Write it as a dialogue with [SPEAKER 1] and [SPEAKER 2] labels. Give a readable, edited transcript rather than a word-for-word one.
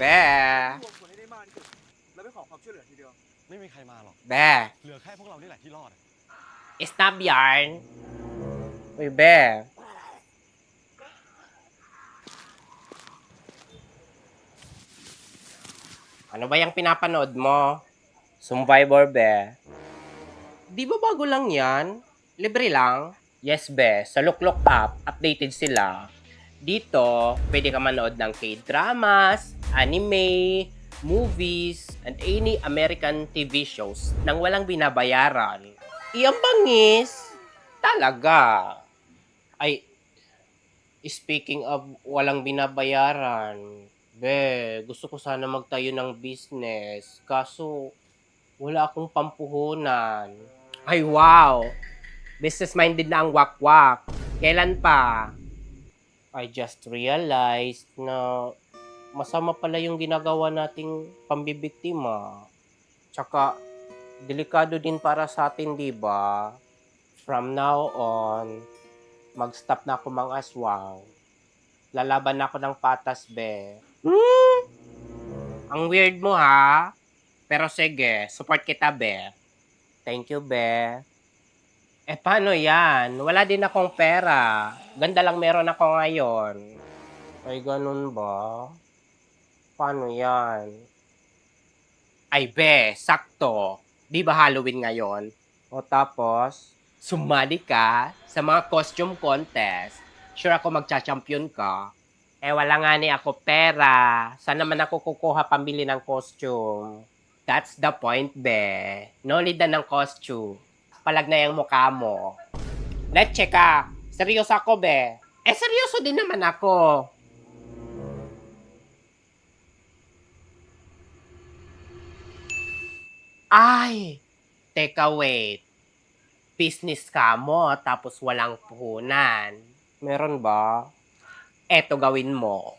[SPEAKER 1] แบ่
[SPEAKER 2] รวมคนให้ได้มากที่สุดแล้วไปขอความช่วยเหลือทีเดียว
[SPEAKER 3] ไม่มีใครมาหรอก
[SPEAKER 1] แบ่
[SPEAKER 3] เหลือแค่พวกเรานี่แหละที่รอดอะ
[SPEAKER 1] stop yarn uy be ano ba yung pinapanood mo? Survivor be? Di ba bago lang yan? Libre lang? Yes be, sa Luklok app, updated sila. Dito, pwede ka manood ng K-dramas, anime, movies, and any American TV shows nang walang binabayaran. Iyang bangis! Talaga! Ay, speaking of walang binabayaran, be, gusto ko sana magtayo ng business. Kaso, wala akong pampuhunan. Ay, wow! Business-minded na ang wakwak. Kailan pa? I just realized na masama pala yung ginagawa nating pambibiktima. Tsaka, delikado din para sa atin, di ba? From now on, mag-stop na ako mang aswang. Lalaban na ako ng patas, be. Ang weird mo, ha? Pero sige, support kita, be. Thank you, be. Eh, paano yan? Wala din akong pera. Ganda lang meron ako ngayon. Ay, ganun ba? Paano yan? Ay, be, sakto. Di ba Halloween ngayon? O tapos, sumali ka sa mga costume contest. Sure ako magcha-champion ka. Eh, wala nga ni ako pera. Saan naman ako kukuha pambili ng costume? That's the point, be. No need na ng costume. Palag na yung mukha mo. Leche ka. Seryoso ako, be. Eh, seryoso din naman ako. Ay! Teka, wait. Business ka mo, tapos walang puhunan. Meron ba? Eto gawin mo.